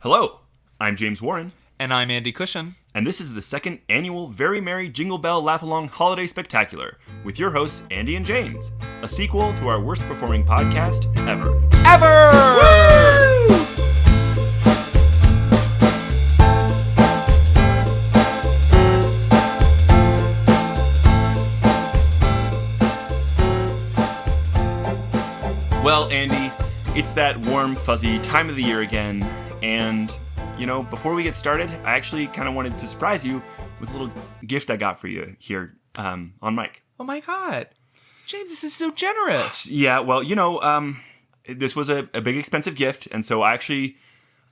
Hello, I'm James Warren. And I'm Andy Cushion. And this is the second annual Very Merry Jingle Bell Laughalong Holiday Spectacular with your hosts, Andy and James, a sequel to our worst performing podcast ever. Woo! Well, Andy, it's that warm, fuzzy time of the year again, and, before we get started, I actually kind of wanted to surprise you with a little gift I got for you here on mic. Oh my god. James, this is so generous. Yeah, well, this was a big expensive gift, and so I actually,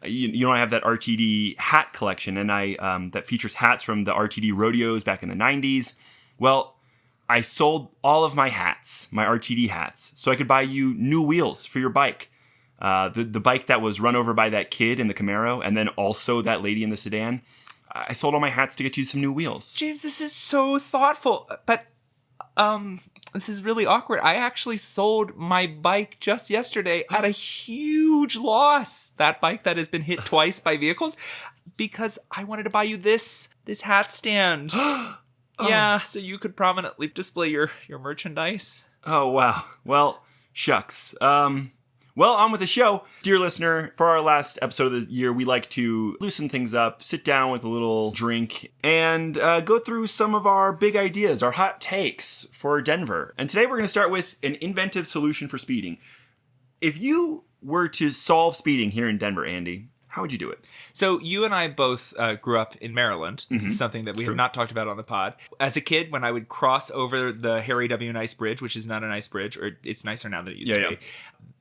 I have that RTD hat collection, and I that features hats from the RTD rodeos back in the 90s. Well, I sold all of my hats, my RTD hats, so I could buy you new wheels for your bike. The bike that was run over by that kid in the Camaro, and then also that lady in the sedan. I sold all my hats to get you some new wheels. James, this is so thoughtful, but this is really awkward. I actually sold my bike just yesterday at a huge loss. That bike that has been hit twice by vehicles, because I wanted to buy you this hat stand. Yeah, so you could prominently display your merchandise. Oh, wow. Well, shucks. Well, on with the show. Dear listener, for our last episode of the year, we like to loosen things up, sit down with a little drink, and go through some of our big ideas, our hot takes for Denver. And today we're going to start with an inventive solution for speeding. If you were to solve speeding here in Denver, Andy, how would you do it? So you and I both grew up in Maryland. This is something that we have not talked about on the pod. As a kid, when I would cross over the Harry W. Nice Bridge, which is not a nice bridge, or it's nicer now than it used to be,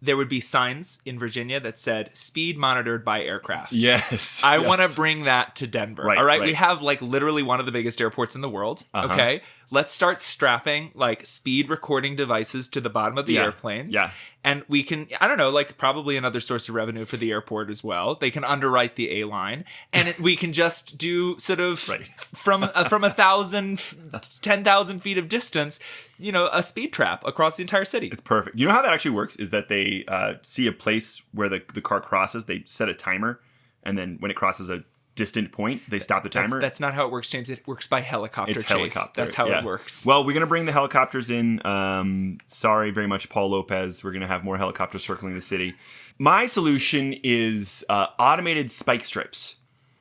there would be signs in Virginia that said, speed monitored by aircraft. Yes. I want to bring that to Denver. Right, all right? right. We have literally one of the biggest airports in the world. Okay. Let's start strapping speed recording devices to the bottom of the airplanes. Yeah. And we can, I don't know, probably another source of revenue for the airport as well. They can underwrite the A-line, and we can just do sort of from 1,000, 10,000 feet of distance, a speed trap across the entire city. It's perfect. You know how that actually works is that they see a place where the car crosses, they set a timer, and then when it crosses a distant point, they stop the timer. That's not how it works, James. It works by helicopter chase. Helicopter. That's how it works. Well, we're going to bring the helicopters in. Sorry very much, Paul Lopez. We're going to have more helicopters circling the city. My solution is automated spike strips.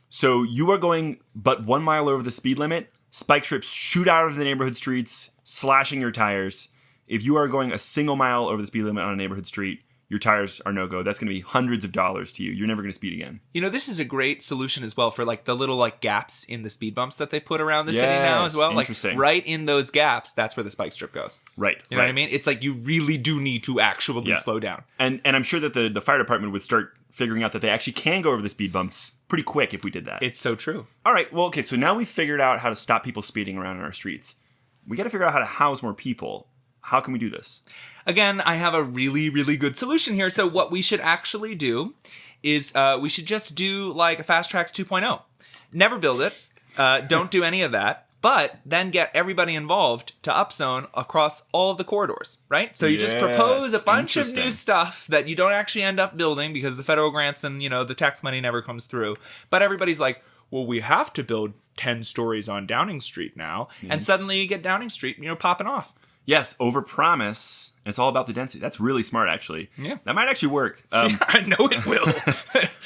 So you are going but 1 mile over the speed limit. Spike strips shoot out of the neighborhood streets, slashing your tires. If you are going a single mile over the speed limit on a neighborhood street, your tires are no-go. That's going to be hundreds of dollars to you. You're never going to speed again. This is a great solution as well for the little gaps in the speed bumps that they put around the city now as well. Interesting. Right in those gaps, that's where the spike strip goes. Right. You know what I mean? It's you really do need to actually slow down. And I'm sure that the fire department would start figuring out that they actually can go over the speed bumps pretty quick if we did that. It's so true. All right. Well, okay. So now we've figured out how to stop people speeding around in our streets. We got to figure out how to house more people. How can we do this? Again, I have a really, really good solution here. So what we should actually do is we should just do a Fast Tracks 2.0. Never build it. Don't do any of that. But then get everybody involved to upzone across all of the corridors, right? So you just propose a bunch of new stuff that you don't actually end up building because the federal grants and, the tax money never comes through. But everybody's like, well, we have to build 10 stories on Downing Street now. And suddenly you get Downing Street, popping off. Yes, overpromise. It's all about the density. That's really smart, actually. Yeah. That might actually work. I know it will.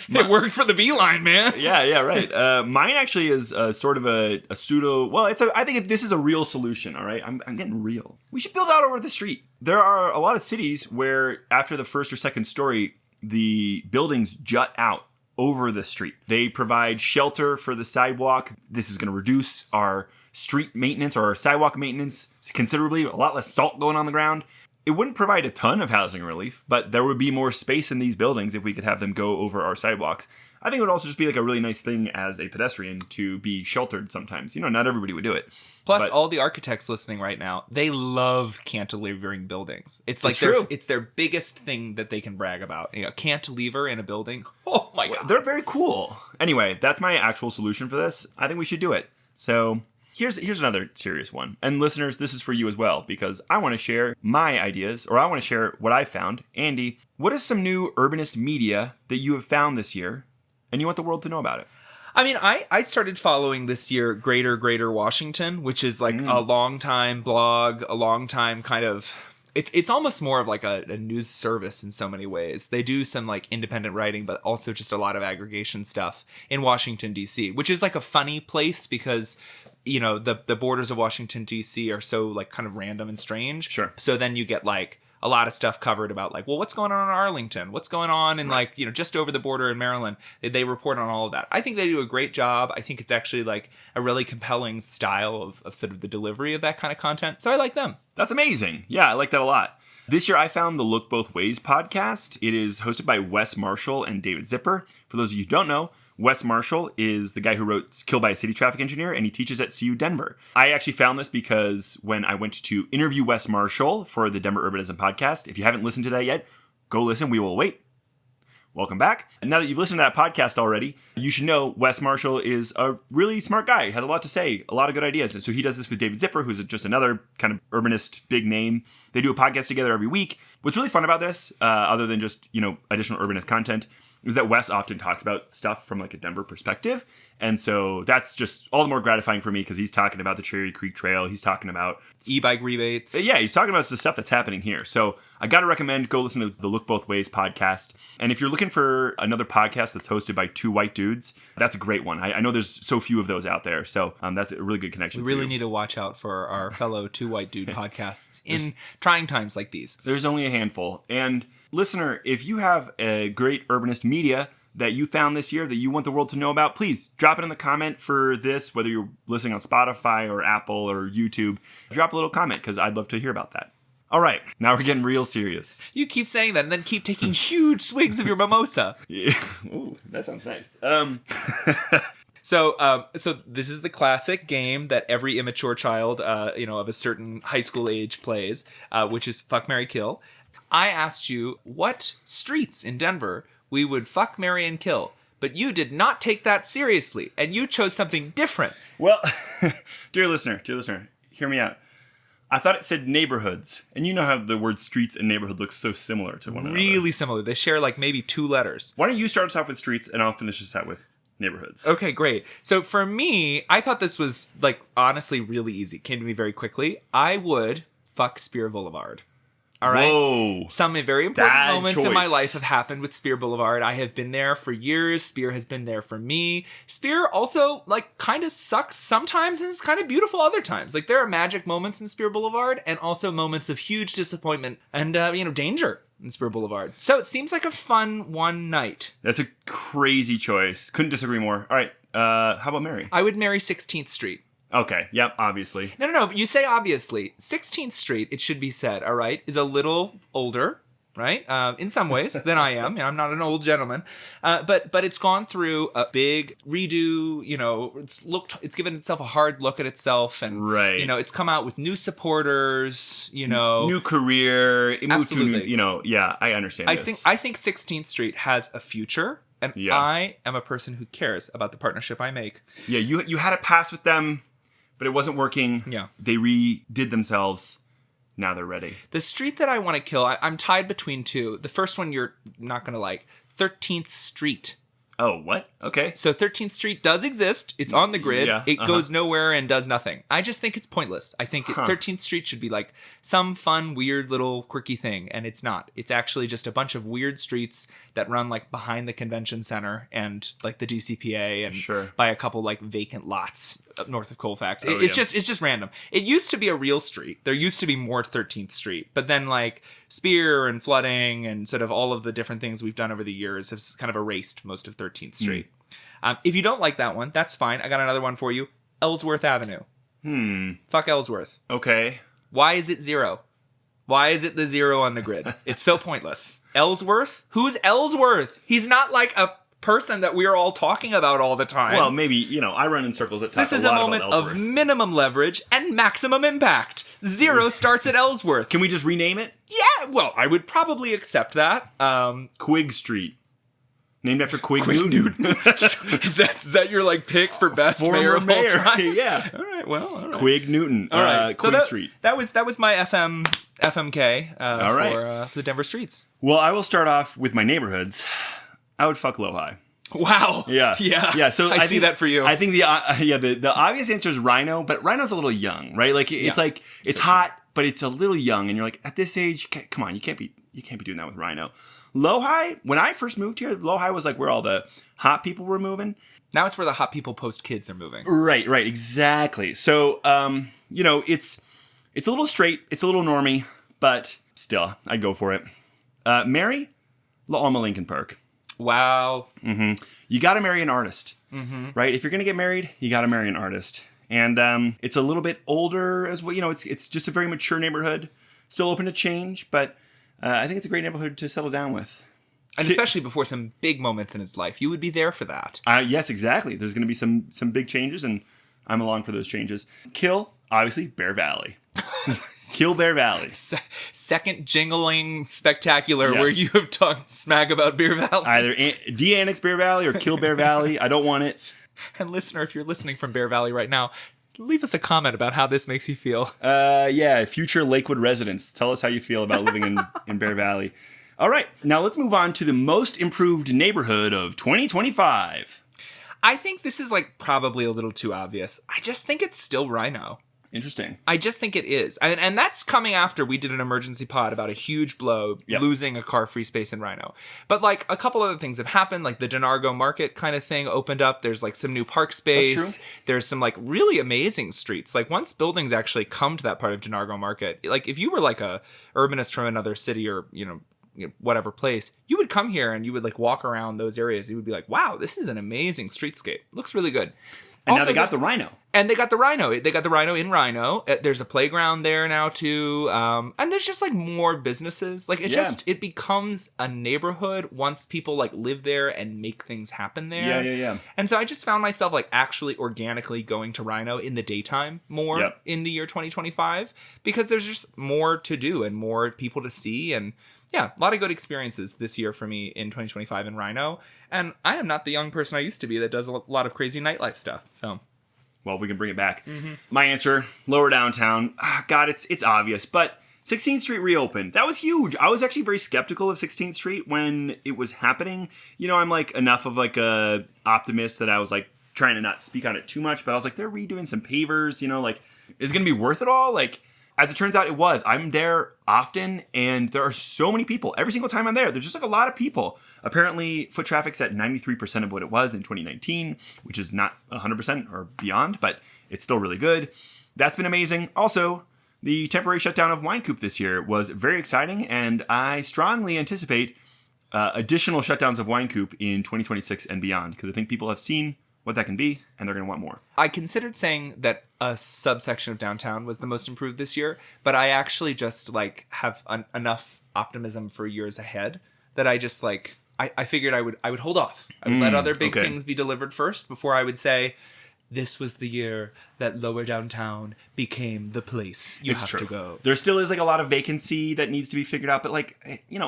It worked for the Beeline, man. Yeah, right. Mine actually is sort of a pseudo... Well, I think this is a real solution, all right? I'm getting real. We should build out over the street. There are a lot of cities where after the first or second story, the buildings jut out over the street. They provide shelter for the sidewalk. This is going to reduce our street maintenance or our sidewalk maintenance considerably. A lot less salt going on the ground. It wouldn't provide a ton of housing relief, but there would be more space in these buildings if we could have them go over our sidewalks. I think it would also just be a really nice thing as a pedestrian to be sheltered sometimes. Not everybody would do it. Plus, all the architects listening right now, they love cantilevering buildings. It's it's their biggest thing that they can brag about. Cantilever in a building. Oh my God. They're very cool. Anyway, that's my actual solution for this. I think we should do it. So Here's another serious one. And listeners, this is for you as well, because I want to share my ideas, or I want to share what I found. Andy, what is some new urbanist media that you have found this year and you want the world to know about it. I mean, I started following this year Greater Washington, which is like a long time blog, a long time kind of... It's almost more of like a news service in so many ways. They do some like independent writing, but also just a lot of aggregation stuff in Washington, D.C., which is like a funny place because, you know, the borders of Washington, D.C. are so like kind of random and strange. Sure. So then you get like a lot of stuff covered about like, well, what's going on in Arlington? What's going on in like, you know, just over the border in Maryland? They report on all of that. I think they do a great job. I think it's actually like a really compelling style of sort of the delivery of that kind of content. So I like them. That's amazing. Yeah, I like that a lot. This year I found the Look Both Ways podcast. It is hosted by Wes Marshall and David Zipper. For those of you who don't know, Wes Marshall is the guy who wrote Killed by a City Traffic Engineer, and he teaches at CU Denver. I actually found this because when I went to interview Wes Marshall for the Denver Urbanism podcast, if you haven't listened to that yet, go listen. We will wait. Welcome back. And now that you've listened to that podcast already, you should know Wes Marshall is a really smart guy. He has a lot to say, a lot of good ideas. And so he does this with David Zipper, who's just another kind of urbanist big name. They do a podcast together every week. What's really fun about this, other than just, you know, additional urbanist content, is that Wes often talks about stuff from like a Denver perspective. And so that's just all the more gratifying for me because he's talking about the Cherry Creek Trail. He's talking about e-bike rebates. Yeah, he's talking about the stuff that's happening here. So I got to recommend go listen to the Look Both Ways podcast. And if you're looking for another podcast that's hosted by two white dudes, that's a great one. I know there's so few of those out there. So that's a really good connection. We really need to watch out for our fellow two white dude podcasts in trying times like these. There's only a handful. And listener, if you have a great urbanist media that you found this year that you want the world to know about, please drop it in the comment for this, whether you're listening on Spotify or Apple or YouTube. Drop a little comment because I'd love to hear about that. All right, now we're getting real serious. You keep saying that and then keep taking huge swigs of your mimosa. Yeah. Ooh, that sounds nice. So this is the classic game that every immature child, of a certain high school age plays, which is Fuck, Marry, Kill. I asked you what streets in Denver we would fuck, marry, and kill. But you did not take that seriously, and you chose something different. Well, dear listener, hear me out. I thought it said neighborhoods, and you know how the word streets and neighborhood looks so similar to one another. Really similar. They share like maybe 2 letters. Why don't you start us off with streets, and I'll finish us out with neighborhoods. Okay, great. So for me, I thought this was like honestly really easy. It came to me very quickly. I would fuck Spear Boulevard. All right. Whoa. Some very important Bad moments in my choice. life have happened with Spear Boulevard. I have been there for years. Spear has been there for me. Spear also like kind of sucks sometimes and is kind of beautiful other times. Like there are magic moments in Spear Boulevard and also moments of huge disappointment and danger in Spear Boulevard. So it seems like a fun one night. That's a crazy choice. Couldn't disagree more. All right. How about Mary? I would marry 16th Street. Okay. Yep. Obviously. No. You say obviously. 16th Street, it should be said, all right, is a little older, right? In some ways than I am. I'm not an old gentleman. But it's gone through a big redo, it's given itself a hard look at itself. And, right. It's come out with new supporters, New career. It moved Absolutely. to new, yeah, I understand this. I think 16th Street has a future. And Yeah. I am a person who cares about the partnership I make. Yeah, you had a pass with them, but it wasn't working. Yeah. They redid themselves. Now they're ready. The street that I want to kill, I'm tied between 2. The first one you're not going to like. 13th Street. Oh, what? Okay. So 13th Street does exist. It's on the grid. Yeah, It goes nowhere and does nothing. I just think it's pointless. I think 13th Street should be like some fun, weird little quirky thing. And it's not. It's actually just a bunch of weird streets that run like behind the convention center and like the DCPA and Sure. by a couple like vacant lots up north of Colfax. Oh, It's yeah. just random. It used to be a real street. There used to be more 13th Street. But then like Spear and flooding and sort of all of the different things we've done over the years have kind of erased most of 13th Street. If you don't like that one, that's fine. I got another one for you. Ellsworth Avenue. Fuck Ellsworth. Okay. Why is it 0? Why is it the 0 on the grid? It's so pointless. Ellsworth? Who's Ellsworth? He's not like a person that we're all talking about all the time. Well, maybe, I run in circles that talk this is a a lot moment about of Ellsworth. minimum leverage and maximum impact. 0 starts at Ellsworth. Can we just rename it? Yeah, well, I would probably accept that. Quig Street. Named after Quig Newton. Is that your like pick for best Former mayor of all mayor. time? Yeah. All right. Quig Newton. All right. Quig Street. That was my FMK All right. for the Denver streets. Well, I will start off with my neighborhoods. I would fuck Lohi. Wow. Yeah. Yeah. So I see think, that for you. I think the obvious answer is Rhino, but Rhino's a little young, right? Like it's like it's hot, but it's a little young, and you're like, at this age, come on, you can't be doing that with Rhino. Lowhigh, when I first moved here, Lowhigh was like where all the hot people were moving. Now it's where the hot people post kids are moving. Right, exactly. So it's a little straight, it's a little normie, but still, I'd go for it. Marry La Alma Lincoln Park. Wow. Mm-hmm. You got to marry an artist, right? If you're going to get married, you got to marry an artist. And it's a little bit older as well. It's just a very mature neighborhood, still open to change, but I think it's a great neighborhood to settle down with. And especially before some big moments in his life. You would be there for that. Yes, exactly. There's going to be some big changes, and I'm along for those changes. Kill, obviously, Bear Valley. Kill Bear Valley. Second jingling spectacular where you have talked smack about Bear Valley. Either de-annex Bear Valley or kill Bear Valley. I don't want it. And listener, if you're listening from Bear Valley right now, leave us a comment about how this makes you feel. Future Lakewood residents. Tell us how you feel about living in Bear Valley. All right, now let's move on to the most improved neighborhood of 2025. I think this is like probably a little too obvious. I just think it's still Rhino. Interesting. I just think it is. And that's coming after we did an emergency pod about a huge blow, losing a car-free space in Rhino. But like a couple other things have happened, like the Denargo Market kind of thing opened up. There's like some new park space. That's true. There's some like really amazing streets. Like once buildings actually come to that part of Denargo Market, like if you were like a urbanist from another city or, whatever place, you would come here and you would like walk around those areas. You would be like, wow, this is an amazing streetscape. Looks really good. And also, now they got the Rhino. And they got the Rhino. They got the Rhino in Rhino. There's a playground there now too. And there's just like more businesses. Like it becomes a neighborhood once people like live there and make things happen there. Yeah. And so I just found myself like actually organically going to Rhino in the daytime more in the year 2025 because there's just more to do and more people to see. And yeah, a lot of good experiences this year for me in 2025 in Rhino. And I am not the young person I used to be that does a lot of crazy nightlife stuff. So, well, we can bring it back. My answer, lower downtown. God, it's obvious, but 16th Street reopened. That was huge. I was actually very skeptical of 16th Street when it was happening. I'm like enough of like a optimist that I was like trying to not speak on it too much, but I was like, they're redoing some pavers, like, is it going to be worth it all? Like, as it turns out, it was. I'm there often, and there are so many people. Every single time I'm there, there's just like a lot of people. Apparently, foot traffic's at 93% of what it was in 2019, which is not 100% or beyond, but it's still really good. That's been amazing. Also, the temporary shutdown of Wine Coop this year was very exciting, and I strongly anticipate additional shutdowns of Wine Coop in 2026 and beyond, because I think people have seen what that can be, and they're going to want more. I considered saying that a subsection of downtown was the most improved this year, but I actually just like have enough optimism for years ahead that I just like I figured I would hold off. I would let other big things be delivered first before I would say this was the year that lower downtown became the place you have to go. There still is like a lot of vacancy that needs to be figured out, but like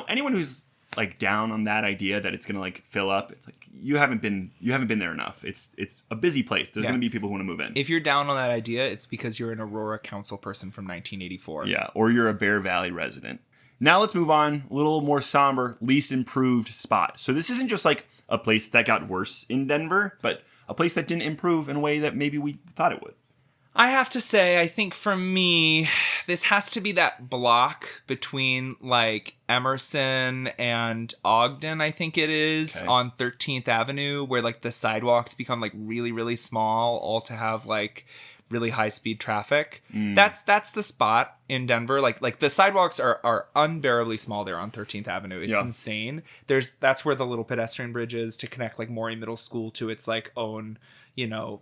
anyone who's like down on that idea that it's gonna like fill up, it's like you haven't been there enough. It's a busy place. There's gonna be people who want to move in. If you're down on that idea, it's because you're an Aurora council person from 1984. Yeah, or you're a Bear Valley resident. Now let's move on. A little more somber, least improved spot. So this isn't just like a place that got worse in Denver, but a place that didn't improve in a way that maybe we thought it would. I have to say, I think for me, this has to be that block between like Emerson and Ogden, I think it is, on 13th Avenue, where like the sidewalks become like really, really small, all to have like really high speed traffic. That's the spot in Denver. Like the sidewalks are unbearably small there on 13th Avenue. It's insane. That's where the little pedestrian bridge is to connect like Maury Middle School to its like own,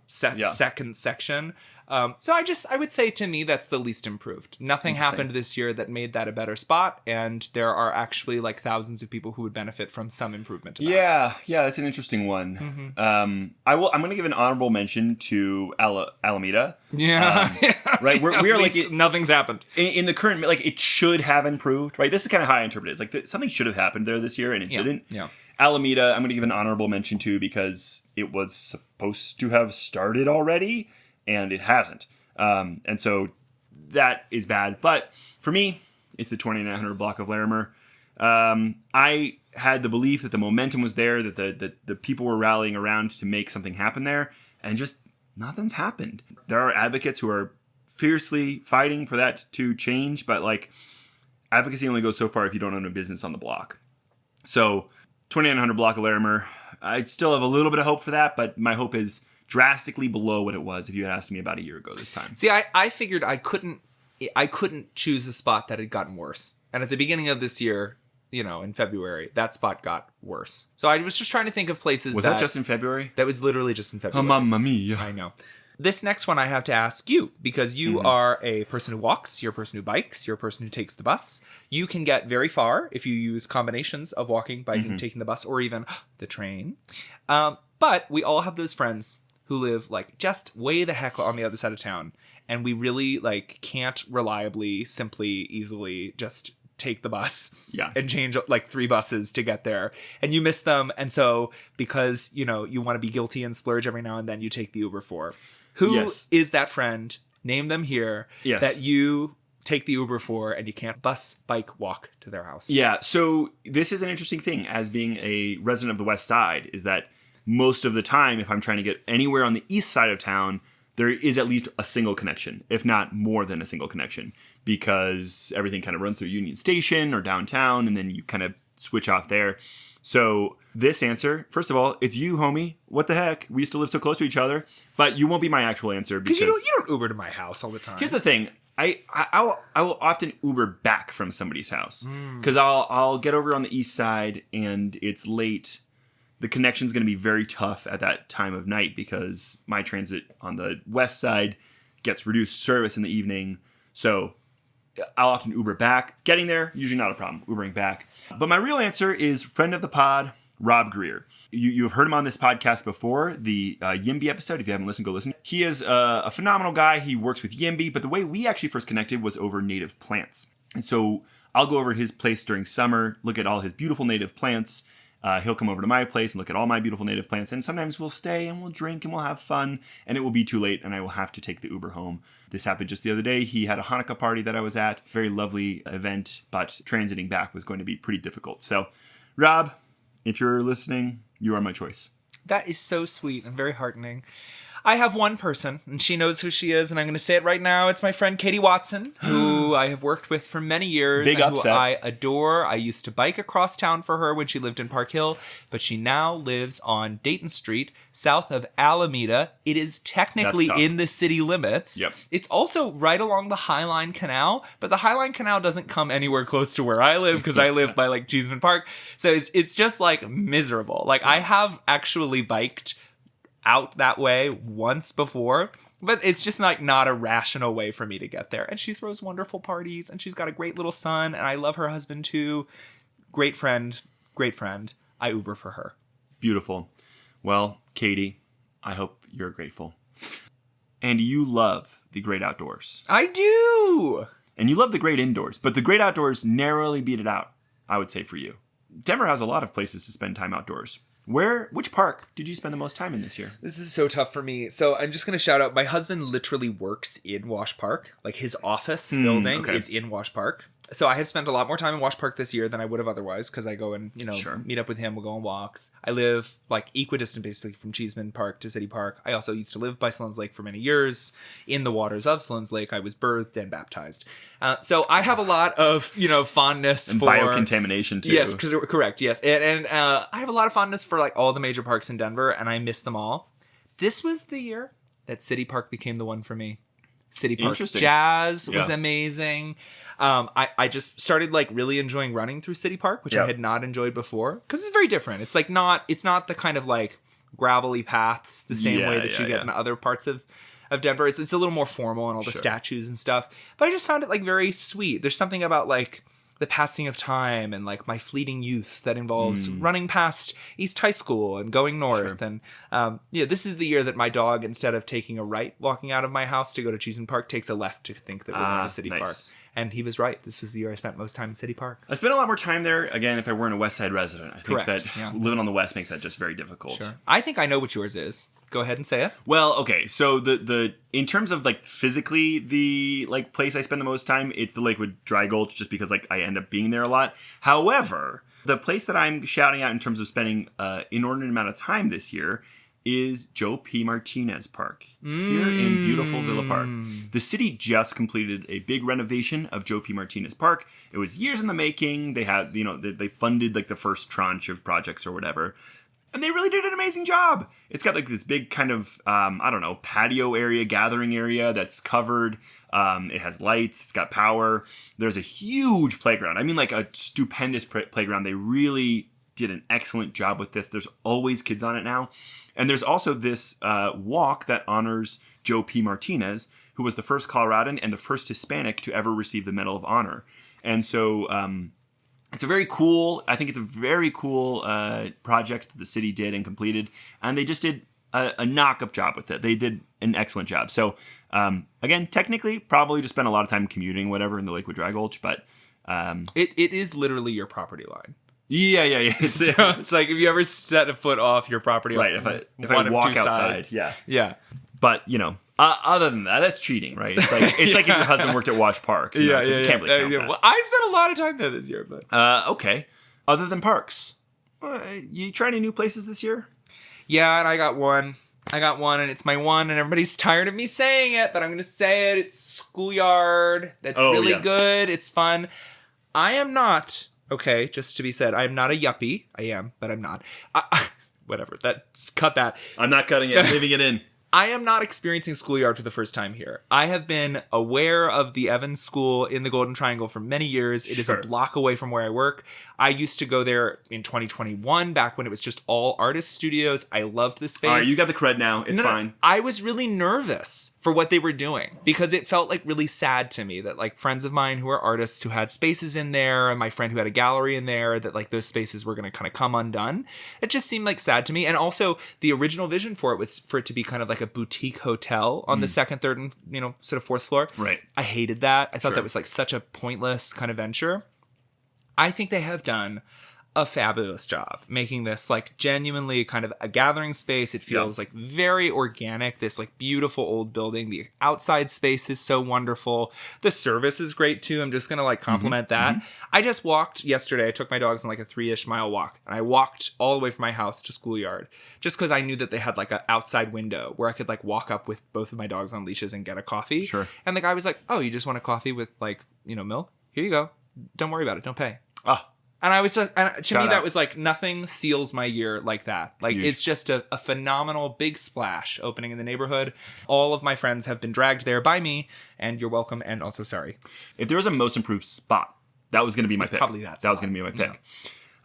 second section. So I would say to me that's the least improved. Nothing happened this year that made that a better spot, and there are actually like thousands of people who would benefit from some improvement to that. Yeah, that's an interesting one. I'm going to give an honorable mention to Alameda. Right, we are like nothing's happened in the current, like it should have improved. Right, this is kind of how I interpret it. It's like something should have happened there this year and it didn't. Yeah. Alameda, I'm going to give an honorable mention to because it was supposed to have started already. And it hasn't. And so that is bad. But for me, it's the 2900 block of Larimer. I had the belief that the momentum was there, that the people were rallying around to make something happen there, and just nothing's happened. There are advocates who are fiercely fighting for that to change, but like advocacy only goes so far if you don't own a business on the block. So 2900 block of Larimer, I still have a little bit of hope for that, but my hope is drastically below what it was if you had asked me about a year ago this time. See, I figured I couldn't choose a spot that had gotten worse. And at the beginning of this year, in February, that spot got worse. So I was just trying to think of places Was that just in February? That was literally just in February. Oh, mamma mia. I know. This next one I have to ask you, because you are a person who walks, you're a person who bikes, you're a person who takes the bus. You can get very far if you use combinations of walking, biking, taking the bus, or even the train. But we all have those friends who live like just way the heck on the other side of town. And we really like can't reliably, simply, easily just take the bus and change like 3 buses to get there, and you miss them. And so because you want to be guilty and splurge every now and then, you take the Uber for. Who is that friend? Name them here that you take the Uber for, and you can't bus, bike, walk to their house. Yeah, so this is an interesting thing as being a resident of the West Side, is that most of the time, if I'm trying to get anywhere on the east side of town, there is at least a single connection, if not more than a single connection, because everything kind of runs through Union Station or downtown, and then you kind of switch off there. So this answer, first of all, it's you, homie. What the heck? We used to live so close to each other. But you won't be my actual answer because you don't Uber to my house all the time. Here's the thing. I will often Uber back from somebody's house because I'll get over on the east side and it's late. The connection's going to be very tough at that time of night because my transit on the west side gets reduced service in the evening. So I'll often Uber back. Getting there, usually not a problem. Ubering back. But my real answer is friend of the pod, Rob Greer. You have heard him on this podcast before, the Yimby episode. If you haven't listened, go listen. He is a phenomenal guy. He works with Yimby, but the way we actually first connected was over native plants. And so I'll go over to his place during summer, look at all his beautiful native plants. He'll come over to my place and look at all my beautiful native plants. And sometimes we'll stay and we'll drink and we'll have fun. And it will be too late and I will have to take the Uber home. This happened just the other day. He had a Hanukkah party that I was at. Very lovely event, but transiting back was going to be pretty difficult. So, Rob, if you're listening, you are my choice. That is so sweet and very heartening. I have one person, and she knows who she is, and I'm going to say it right now. It's my friend Katie Watson, who I have worked with for many years. Big and upset. Who I adore. I used to bike across town for her when she lived in Park Hill, but she now lives on Dayton Street, south of Alameda. It is technically in the city limits. Yep. It's also right along the Highline Canal, but the Highline Canal doesn't come anywhere close to where I live because I live by like Cheeseman Park. So it's just like miserable. Like I have actually biked out that way once before, but it's just like not a rational way for me to get there. And she throws wonderful parties and she's got a great little son and I love her husband too. Great friend. I Uber for her. Beautiful. Well, Katie, I hope you're grateful. And you love the great outdoors. I do. And you love the great indoors, but the great outdoors narrowly beat it out, I would say, for you. Denver has a lot of places to spend time outdoors. Which park did you spend the most time in this year? This is so tough for me. So I'm just going to shout out, my husband literally works in Wash Park. Like his office building is in Wash Park. So I have spent a lot more time in Wash Park this year than I would have otherwise because I go and, meet up with him. We'll go on walks. I live like equidistant basically from Cheeseman Park to City Park. I also used to live by Sloan's Lake for many years. In the waters of Sloan's Lake, I was birthed and baptized. So I have a lot of, fondness and for... biocontamination too. Yes, correct, yes. And I have a lot of fondness for like all the major parks in Denver and I miss them all. This was the year that City Park became the one for me. City Park Jazz was amazing. I just started like really enjoying running through City Park, which I had not enjoyed before because it's very different. It's like it's not the kind of like gravelly paths the same way that you get in other parts of Denver. It's a little more formal and all the statues and stuff. But I just found it like very sweet. There's something about like the passing of time and like my fleeting youth that involves running past East High School and going north. And this is the year that my dog, instead of taking a right walking out of my house to go to Cheeseman Park, takes a left to think that we're going to City Park. And he was right. This was the year I spent most time in City Park. I spent a lot more time there, again, if I weren't a West Side resident. I think that living on the West makes that just very difficult. Sure. I think I know what yours is. Go ahead and say it. Well, okay. So the in terms of like physically the like place I spend the most time, it's the Lakewood Dry Gulch just because like I end up being there a lot. However, The place that I'm shouting out in terms of spending inordinate amount of time this year is Joe P. Martinez Park here in beautiful Villa Park. The city just completed a big renovation of Joe P. Martinez Park. It was years in the making. They had, they funded like the first tranche of projects or whatever. And they really did an amazing job. It's got like this big kind of, patio area, gathering area that's covered. It has lights. It's got power. There's a huge playground. I mean, like a stupendous playground. They really did an excellent job with this. There's always kids on it now. And there's also this walk that honors Joe P. Martinez, who was the first Coloradan and the first Hispanic to ever receive the Medal of Honor. And so it's a very cool project that the city did and completed. And they just did a knock-up job with it. They did an excellent job. So, again, technically, probably just spent a lot of time commuting, whatever, in the Lakewood Dry Gulch. But it is literally your property line. Yeah. So it's like if you ever set a foot off your property, right? If I walk outside, yeah. But other than that, that's cheating, right? It's like if your husband worked at Wash Park. You can't really count that. Well, I spent a lot of time there this year, but okay. Other than parks, you try any new places this year? Yeah, and I got one, and it's my one, and everybody's tired of me saying it, but I'm going to say it. It's Schoolyard. That's really good. It's fun. I am not. Okay, just to be said, I'm not a yuppie. I am, but I'm not. Whatever. Cut that. I'm not cutting it. I'm leaving it in. I am not experiencing Schoolyard for the first time here. I have been aware of the Evans School in the Golden Triangle for many years. It is a block away from where I work. I used to go there in 2021, back when it was just all artist studios. I loved the space. All right, you got the cred now. It's fine. I was really nervous for what they were doing because it felt like really sad to me that like friends of mine who are artists who had spaces in there, and my friend who had a gallery in there, that like those spaces were going to kind of come undone. It just seemed like sad to me. And also the original vision for it was for it to be kind of like a boutique hotel on the second, third, and sort of fourth floor. Right. I hated that. I thought that was like such a pointless kind of venture. I think they have done a fabulous job making this like genuinely kind of a gathering space. It feels like very organic, this like beautiful old building. The outside space is so wonderful. The service is great too. I'm just going to like compliment that. I just walked yesterday. I took my dogs on like a 3-ish mile walk, and I walked all the way from my house to Schoolyard just because I knew that they had like an outside window where I could like walk up with both of my dogs on leashes and get a coffee. Sure. And the guy was like, "Oh, you just want a coffee with like, milk? Here you go. Don't worry about it. Don't pay." And I was to me, that was like nothing seals my year like that. Like it's just a phenomenal big splash opening in the neighborhood. All of my friends have been dragged there by me, and you're welcome. And also sorry. If there was a most improved spot, that was going to be my pick. Probably that was going to be my pick.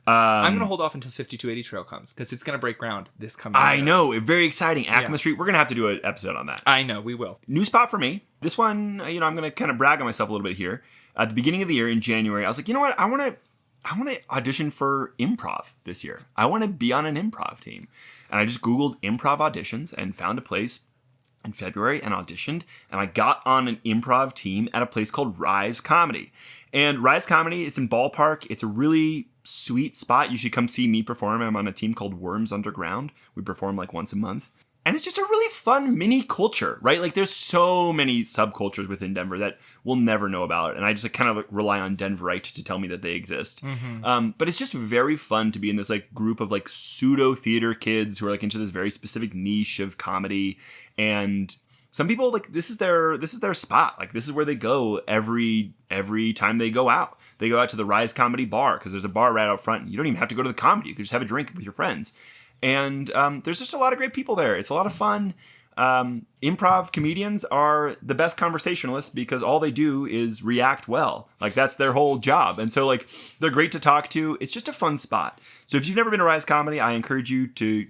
I'm going to hold off until 5280 Trail comes because it's going to break ground this coming year. I know. Very exciting. Acoma Street. We're going to have to do an episode on that. I know. We will. New spot for me. This one, I'm going to kind of brag on myself a little bit here. At the beginning of the year in January, I was like, you know what? I want to audition for improv this year. I want to be on an improv team. And I just Googled improv auditions and found a place in February and auditioned. And I got on an improv team at a place called Rise Comedy. And Rise Comedy is in Ballpark. It's a really sweet spot. You should come see me perform. I'm on a team called Worms Underground. We perform like once a month. And it's just a really fun mini culture, right? Like there's so many subcultures within Denver that we'll never know about. And I just kind of like rely on Denverite to tell me that they exist. But it's just very fun to be in this like group of like pseudo theater kids who are like into this very specific niche of comedy. And some people like this is their spot. Like this is where they go every time they go out. They go out to the Rise Comedy Bar because there's a bar right out front. You don't even have to go to the comedy. You can just have a drink with your friends. And there's just a lot of great people there. It's a lot of fun. Improv comedians are the best conversationalists because all they do is react well. Like that's their whole job. And so like they're great to talk to. It's just a fun spot. So if you've never been to Rise Comedy, I encourage you to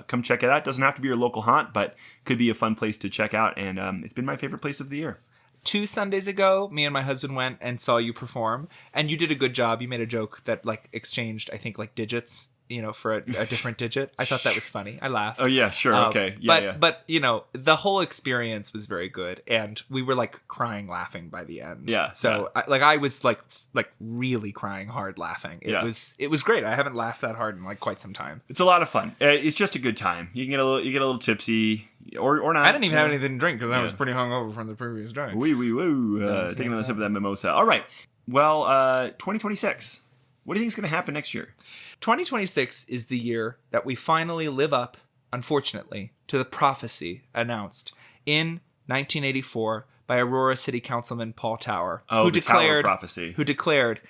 come check it out. It doesn't have to be your local haunt, but could be a fun place to check out. And it's been my favorite place of the year. 2 Sundays ago, me and my husband went and saw you perform, and you did a good job. You made a joke that like exchanged, I think, like digits, for a different digit. I thought that was funny. I laughed. Oh yeah, sure, okay, yeah. But the whole experience was very good, and we were like crying laughing by the end. Yeah. So I was like really crying hard laughing. It was great. I haven't laughed that hard in like quite some time. It's a lot of fun. It's just a good time. You get a little tipsy. Or not. I didn't even have anything to drink because I was pretty hungover from the previous drink. Woo. Taking another sip of that mimosa. All right. Well, 2026. What do you think is going to happen next year? 2026 is the year that we finally live up, unfortunately, to the prophecy announced in 1984 by Aurora City Councilman Paul Tower, Oh, the Tower prophecy. who declared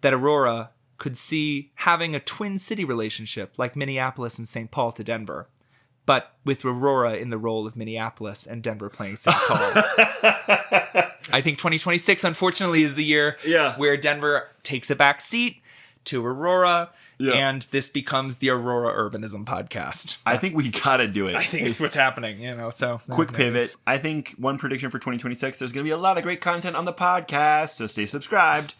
that Aurora could see having a twin city relationship like Minneapolis and St. Paul to Denver, but with Aurora in the role of Minneapolis and Denver playing St. Paul. I think 2026, unfortunately, is the year where Denver takes a back seat to Aurora, and this becomes the Aurora Urbanism podcast. I think we gotta do it. I think it's what's happening, so... Quick pivot. I think one prediction for 2026, there's going to be a lot of great content on the podcast, so stay subscribed.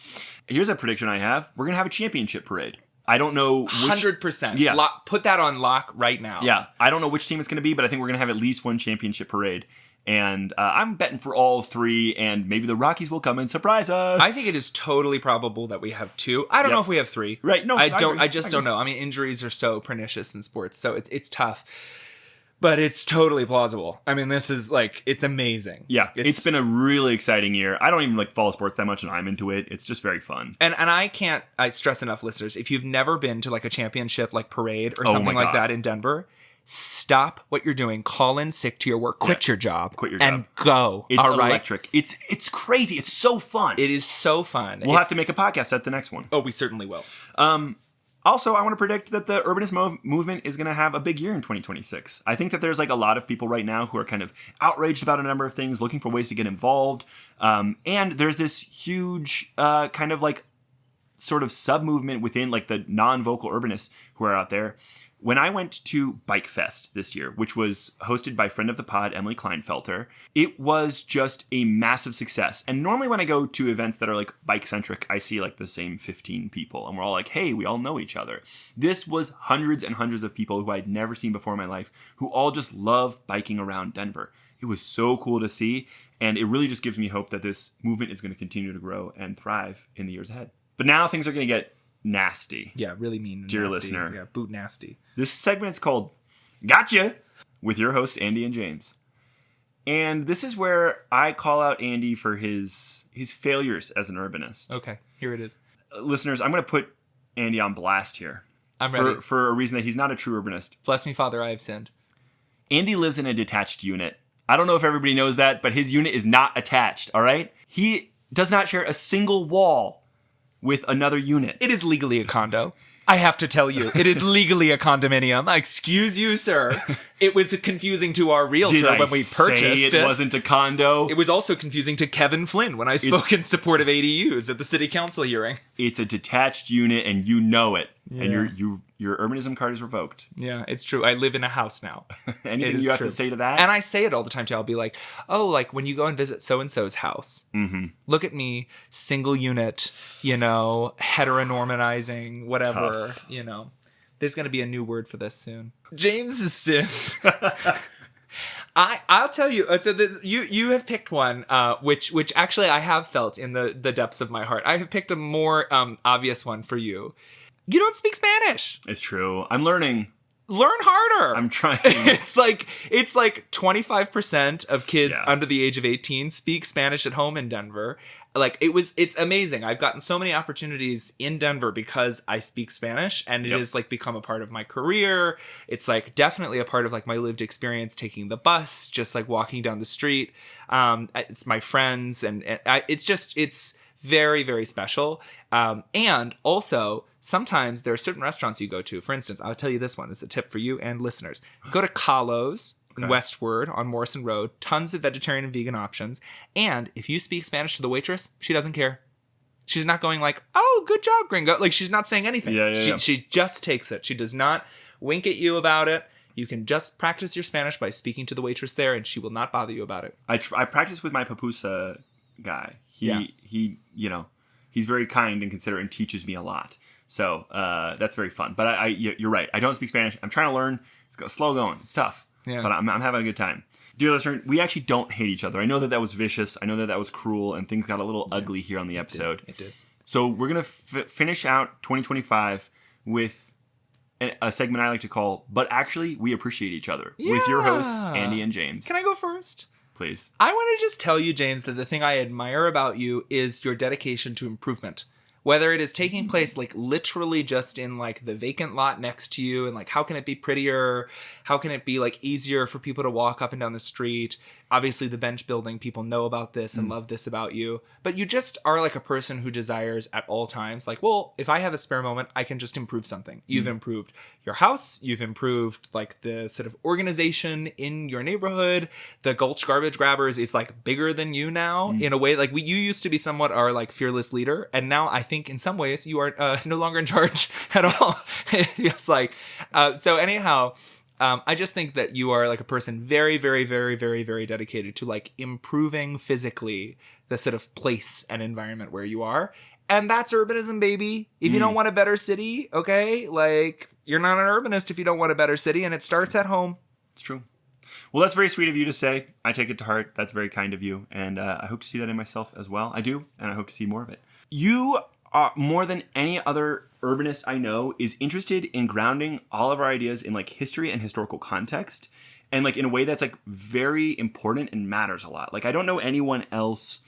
Here's a prediction I have. We're going to have a championship parade. I don't know which... 100%. Yeah. Put that on lock right now. Yeah. I don't know which team it's going to be, but I think we're going to have at least one championship parade. And I'm betting for all three, and maybe the Rockies will come and surprise us. I think it is totally probable that we have two. I don't know if we have three. Right. No, I don't. agree. I just don't know. I mean, injuries are so pernicious in sports, so it's tough. But it's totally plausible. I mean, this is it's amazing. Yeah, it's been a really exciting year. I don't even follow sports that much, and I'm into it. It's just very fun. And I stress enough, listeners, if you've never been to a championship parade or something like that in Denver, stop what you're doing. Call in sick to your work. Quit your job. And go. It's electric. It's crazy. It's so fun. It is so fun. We'll have to make a podcast at the next one. Oh, we certainly will. Also, I want to predict that the urbanist movement is going to have a big year in 2026. I think that there's a lot of people right now who are kind of outraged about a number of things, looking for ways to get involved. And there's this huge kind of sort of sub-movement within the non-vocal urbanists who are out there. When I went to Bike Fest this year, which was hosted by friend of the pod, Emily Kleinfelter, it was just a massive success. And normally when I go to events that are bike-centric, I see the same 15 people. And we're all hey, we all know each other. This was hundreds and hundreds of people who I'd never seen before in my life, who all just love biking around Denver. It was so cool to see. And it really just gives me hope that this movement is going to continue to grow and thrive in the years ahead. But now things are going to get nasty. Yeah, really mean. Dear nasty. listener. Yeah, boot nasty. This segment is called Gotcha with your hosts, Andy and James. And this is where I call out Andy for his failures as an urbanist. Okay, here it is. Listeners, I'm going to put Andy on blast here. I'm ready. For a reason that he's not a true urbanist. Bless me, Father, I have sinned. Andy lives in a detached unit. I don't know if everybody knows that, but his unit is not attached, all right? He does not share a single wall with another unit. It is legally a condo. I have to tell you, it is legally a condominium. Excuse you, sir. It was confusing to our realtor when we purchased it wasn't a condo? It was also confusing to Kevin Flynn when I spoke in support of ADUs at the city council hearing. It's a detached unit, and you know it. Yeah. And your urbanism card is revoked. Yeah, it's true. I live in a house now. Anything you have to say to that? And I say it all the time too. I'll be like, when you go and visit so-and-so's house, look at me, single unit, heteronormizing, whatever, There's going to be a new word for this soon. James's sin. I'll tell you. So you have picked one, which actually I have felt in the depths of my heart. I have picked a more obvious one for you. You don't speak Spanish. It's true. I'm learning. Learn harder. I'm trying. It's like 25% of kids under the age of 18 speak Spanish at home in Denver. It's amazing. I've gotten so many opportunities in Denver because I speak Spanish, and it has become a part of my career. It's definitely a part of my lived experience, taking the bus, just walking down the street. It's my friends, and it's very, very special. And also, sometimes there are certain restaurants you go to. For instance, I'll tell you this one as a tip for you and listeners. Go to Kahlo's in Westward on Morrison Road. Tons of vegetarian and vegan options. And if you speak Spanish to the waitress, she doesn't care. She's not going oh, good job, gringo. She's not saying anything. She just takes it. She does not wink at you about it. You can just practice your Spanish by speaking to the waitress there, and she will not bother you about it. I practice with my pupusa guy. He he's very kind and considerate and teaches me a lot. So that's very fun. But you're right. I don't speak Spanish. I'm trying to learn. It's slow going. It's tough. Yeah. But I'm having a good time. Dear listener, we actually don't hate each other. I know that was vicious. I know that was cruel, and things got a little ugly here on the episode. It did. So we're going to finish out 2025 with a segment I like to call, But Actually, We Appreciate Each Other, with your hosts, Andy and James. Can I go first? Please. I want to just tell you, James, that the thing I admire about you is your dedication to improvement. Whether it is taking place like literally just in like the vacant lot next to you and like how can it be prettier? How can it be like easier for people to walk up and down the street? Obviously the bench building, people know about this and love this about you. But you just are like a person who desires at all times like, well, if I have a spare moment, I can just improve something. You've improved your house. You've improved like the sort of organization in your neighborhood. The Gulch Garbage Grabbers is like bigger than you now in a way. Like you used to be somewhat our like fearless leader. And now I think in some ways you are no longer in charge at all. It feels like. So anyhow, I just think that you are like a person very, very, very, very, very dedicated to like improving physically the sort of place and environment where you are. And that's urbanism, baby. If you don't want a better city, okay, like you're not an urbanist if you don't want a better city, and it starts at home. It's true. Well, that's very sweet of you to say. I take it to heart. That's very kind of you. And I hope to see that in myself as well. I do. And I hope to see more of it. You, more than any other urbanist I know, is interested in grounding all of our ideas in like history and historical context. And like in a way that's like very important and matters a lot. Like I don't know anyone else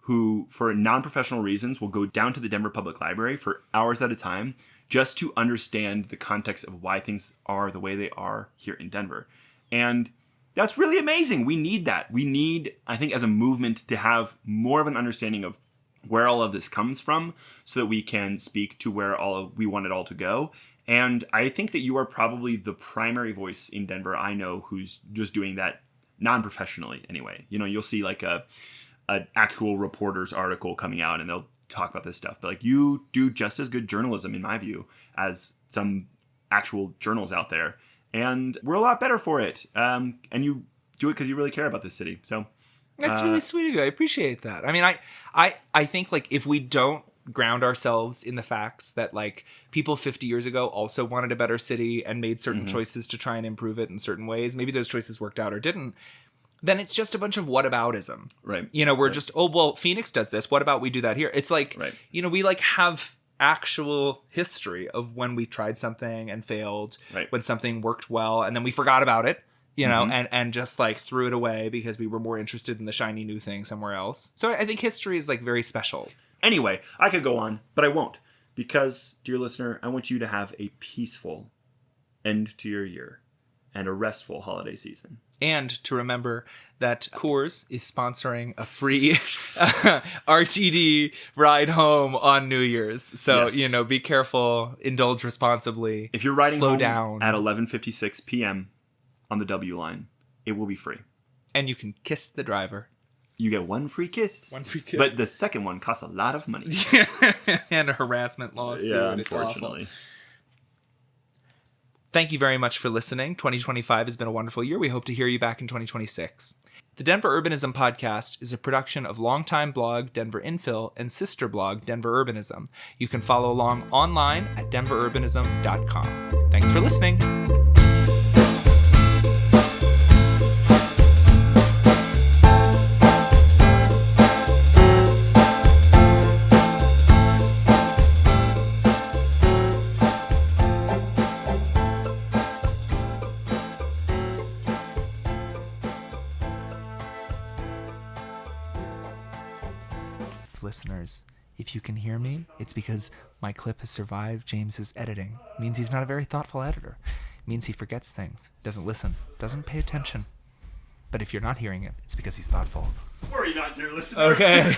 who, for non-professional reasons, will go down to the Denver Public Library for hours at a time just to understand the context of why things are the way they are here in Denver. And that's really amazing. We need that. We need, I think, as a movement to have more of an understanding of where all of this comes from so that we can speak to where we want it all to go. And I think that you are probably the primary voice in Denver I know who's just doing that non-professionally anyway. You know, you'll see like an actual reporter's article coming out and they'll talk about this stuff. But like you do just as good journalism, in my view, as some actual journals out there. And we're a lot better for it. And you do it because you really care about this city. So that's really sweet of you. I appreciate that. I mean, I think like if we don't ground ourselves in the facts that like people 50 years ago also wanted a better city and made certain choices to try and improve it in certain ways, maybe those choices worked out or didn't, then it's just a bunch of whataboutism. Right. You know, we're just, oh, well, Phoenix does this. What about we do that here? It's like, you know, we like have actual history of when we tried something and failed, when something worked well, and then we forgot about it, you know, and just like threw it away because we were more interested in the shiny new thing somewhere else. So I think history is like very special. Anyway, I could go on, but I won't. Because, dear listener, I want you to have a peaceful end to your year and a restful holiday season. And to remember that Coors is sponsoring a free RTD ride home on New Year's. So, you know, be careful, indulge responsibly. If you're riding slow home down at 11:56 p.m. on the W line, it will be free. And you can kiss the driver. You get one free kiss. One free kiss. But the second one costs a lot of money. And a harassment lawsuit. Yeah, unfortunately. It's awful. Thank you very much for listening. 2025 has been a wonderful year. We hope to hear you back in 2026. The Denver Urbanism Podcast is a production of longtime blog Denver Infill and sister blog Denver Urbanism. You can follow along online at denverurbanism.com. Thanks for listening. Listeners, if you can hear me, it's because my clip has survived James's editing. It means he's not a very thoughtful editor. It means he forgets things, doesn't listen, doesn't pay attention. But if you're not hearing it, it's because he's thoughtful. Worry not, dear listener. Okay.